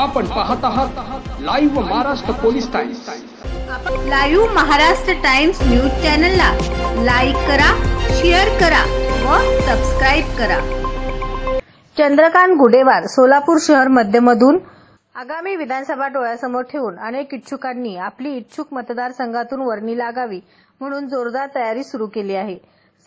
आपण पाहत आहात live Maharashtra police times. Live Maharashtra times news चॅनलला लाईक करा, शेअर करा व सबस्क्राइब करा। चंद्रकांत गुडेवार सोलापूर शहर मध्यमधून आगामी विधानसभा डोळ्यासमोर ठेवून अनेक इच्छुकांनी आपली इच्छुक मतदारसंघातून वर्णी लागावी म्हणून जोरदार तयारी सुरू केली आहे।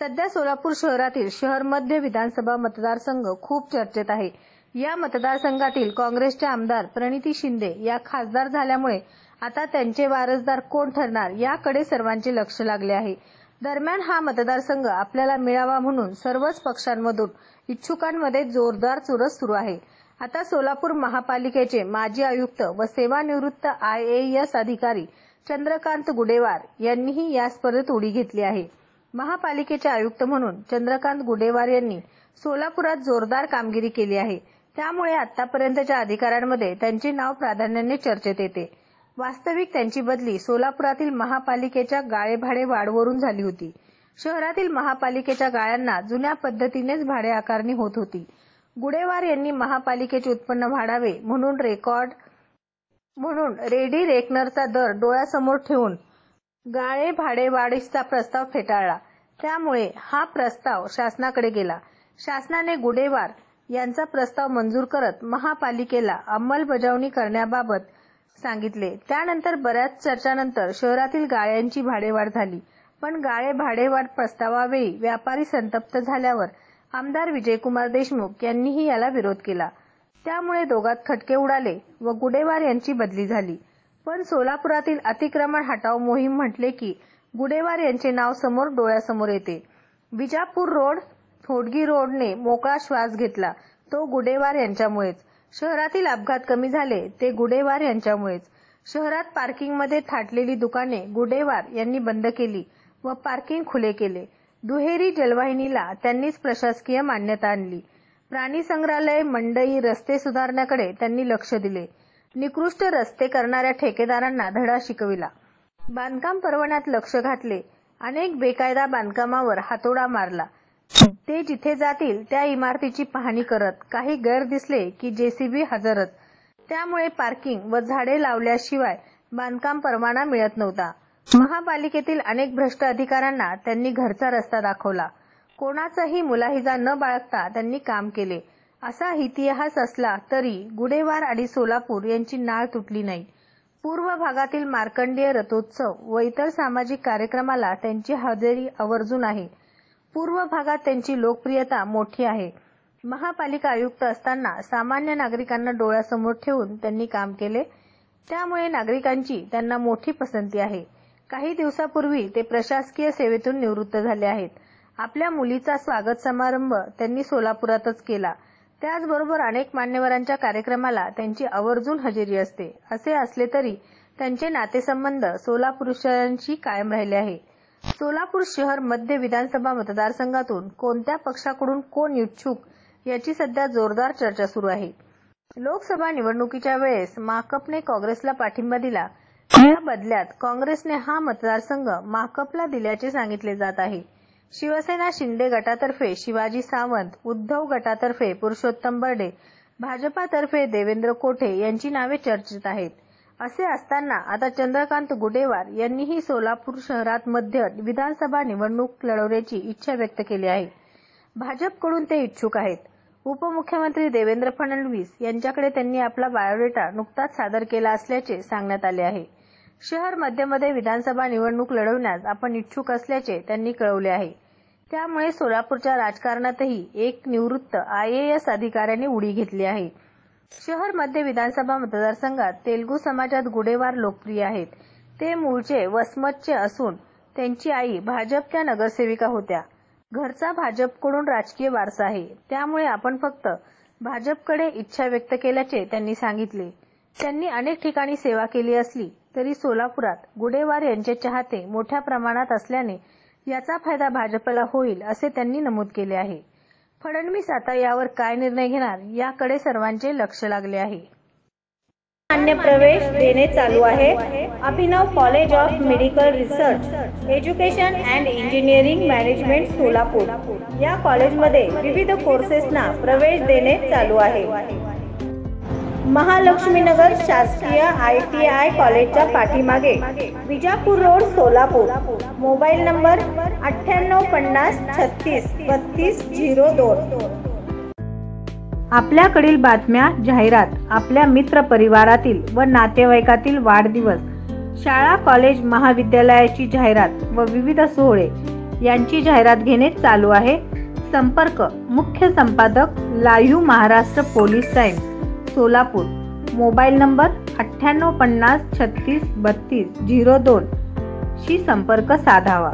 सध्या सोलापूर शहरातील शहर मध्य विधानसभा मतदारसंघ खूप चर्चेत आहे। या मतदारसंघातील काँग्रेसचे आमदार प्रणिती शिंदे या खासदार झाल्यामुळे आता त्यांचे वारसदार कोण ठरणार याकडे सर्वांचे लक्ष लागले आहे। दरम्यान हा मतदारसंघ आपल्याला मिळावा म्हणून सर्वच पक्षांमधून इच्छुकांमध्ये जोरदार चुरस सुरू आहे। आता सोलापूर महापालिकेचे माजी आयुक्त व सेवानिवृत्त IAS अधिकारी चंद्रकांत गुडेवार यांनीही या स्पर्धेत उडी घेतली आहे। महापालिकेचे आयुक्त म्हणून चंद्रकांत गुडेवार यांनी सोलापुरात जोरदार कामगिरी केली आहे। त्यामुळे आतापर्यंतच्या अधिकाऱ्यांमध्ये त्यांचे नाव प्राधान्याने चर्चेत येते। वास्तविक त्यांची बदली सोलापुरातील महापालिकेच्या गाळेभाडे वाढवरून झाली होती। शहरातील महापालिकेच्या गाळ्यांना जुन्या पद्धतीनेच भाडे आकारणी होत होती। गुडेवार यांनी महापालिकेचे उत्पन्न वाढावे म्हणून रेडी रेकनरचा दर डोळ्यासमोर ठेवून गाळे भाडे वाढीचा प्रस्ताव फेटाळला। त्यामुळे हा प्रस्ताव शासनाकडे गेला। शासनाने गुडेवार यांचा प्रस्ताव मंजूर करत महापालिकेला अंमलबजावणी करण्याबाबत सांगितले। त्यानंतर बऱ्याच चर्चानंतर शहरातील गाळ्यांची भाडेवाढ झाली, पण गाळे भाडेवाढ प्रस्तावावेळी व्यापारी संतप्त झाल्यावर आमदार विजयकुमार देशमुख यांनीही याला विरोध केला। त्यामुळे दोघात खटके उडाले व गुडेवार यांची बदली झाली। पण सोलापुरातील अतिक्रमण हटाव मोहीम म्हटले की गुडेवार यांचे नाव समोर डोळ्यासमोर येते। विजापूर रोड थोडगी रोडने मोकळा श्वास घेतला तो गुडेवार यांच्यामुळेच। शहरातील अपघात कमी झाले ते गुडेवार यांच्यामुळेच। शहरात पार्किंगमध्ये थाटलेली दुकाने गुडेवार यांनी बंद केली व पार्किंग खुले केले। दुहेरी जलवाहिनीला त्यांनीच प्रशासकीय मान्यता आणली। प्राणी संग्रहालय, मंडई, रस्ते सुधारण्याकडे त्यांनी लक्ष दिले। निकृष्ट रस्ते करणाऱ्या ठेकेदारांना धडा शिकविला। बांधकाम परवान्यात लक्ष घातले। अनेक बेकायदा बांधकामावर हातोडा मारला। ते जिथे जातील त्या इमारतीची पाहणी करत, काही गैर दिसले की JCB हजरच। त्यामुळे पार्किंग व झाडे लावल्याशिवाय बांधकाम परवाना मिळत नव्हता। महापालिकेतील अनेक भ्रष्ट अधिकाऱ्यांना त्यांनी घरचा रस्ता दाखवला। कोणाचाही मुलाहिजा न बाळगता त्यांनी काम केले। असा इतिहास असला तरी गुडेवार आणि सोलापूर यांची नाळ तुटली नाही। पूर्व भागातील मार्कंडेय रथोत्सव व इतर सामाजिक कार्यक्रमाला त्यांची हजेरी आवर्जून आहे। पूर्व भागात त्यांची लोकप्रियता मोठी आहे। महापालिका आयुक्त असताना सामान्य नागरिकांना डोळ्यासमोर ठेवून त्यांनी काम केले। त्यामुळे नागरिकांची त्यांना मोठी पसंती आहे। काही दिवसापूर्वी ते प्रशासकीय सेवेतून निवृत्त झाले आहेत। आपल्या मुलीचा स्वागत समारंभ त्यांनी सोलापुरातच केला। त्याचबरोबर अनेक मान्यवरांच्या कार्यक्रमाला त्यांची आवर्जून हजेरी असते। असे असले तरी त्यांचे नातेसंबंध सोलापूरशी कायम राहिले आहे। सोलापूर शहर मध्य विधानसभा मतदारसंघातून कोणत्या पक्षाकडून कोण इच्छुक याची सध्या जोरदार चर्चा सुरू आहे। लोकसभा निवडणुकीच्या वेळेस माकपने काँग्रेसला पाठिंबा दिला। या बदल्यात काँग्रेसने हा मतदारसंघ माकपला दिल्याचे सांगितले जात आहे। शिवसेना शिंदे गटातर्फे शिवाजी सावंत, उद्धव गटातर्फे पुरुषोत्तम बर्डे, भाजपातर्फे देवेंद्र कोठे यांची नावे चर्चेत आहेत। असे असताना आता चंद्रकांत गुडेवार यांनीही सोलापूर शहरात मध्य विधानसभा निवडणूक लढवण्याची इच्छा व्यक्त केली आहे। भाजपकडून ते इच्छुक आहेत। उपमुख्यमंत्री देवेंद्र फडणवीस यांच्याकडे त्यांनी आपला बायोडेटा नुकताच सादर केला असल्याचे सांगण्यात आले आहे। शहर मध्यमध्ये विधानसभा निवडणूक लढवण्यास आपण इच्छुक असल्याचे त्यांनी कळवले आहे। त्यामुळे सोलापूरच्या राजकारणातही एक निवृत्त IAS अधिकाऱ्याने उडी घेतली आहे। शहर मध्य विधानसभा मतदारसंघात तेलुगू समाजात गुडेवार लोकप्रिय आहेत। ते मूळचे वसमतचे असून त्यांची आई भाजपच्या नगरसेविका होत्या। घरचा भाजपकडून राजकीय वारसा आहे। त्यामुळे आपण फक्त भाजपकडे इच्छा व्यक्त केल्याचे त्यांनी सांगितले। त्यांनी अनेक ठिकाणी सेवा केली असली तरी सोलापुरात गुडेवार यांचे चाहते मोठ्या प्रमाणात असल्याने याचा फायदा भाजपला होईल असे त्यांनी नमूद केले आहे। फडणवीस आता यावर काय निर्णय घेणार याकडे सर्वांचे लक्ष लागले आहे। अन्य प्रवेश देणे चालू आहे। Abhinav college of medical research education and engineering management Solapur या कॉलेजमध्ये विविध कोर्सेसना प्रवेश देणे चालू आहे। महालक्ष्मीनगर शासकीय ITI कॉलेजच्या पाठीमागे, Vijapur road, Solapur. Mobile number 9850363202. आपल्याकडील बातम्या, जाहिरात, आपल्या मित्र परिवारातील व नातेवाईकातील वाढदिवस, शाळा, कॉलेज, महाविद्यालयाची जाहिरात व विविध सोहळे यांची जाहिरात घेणे चालू आहे. संपर्क मुख्य संपादक, live Maharashtra police times, Solapur. Mobile number 9850363202 शी संपर्क साधावा.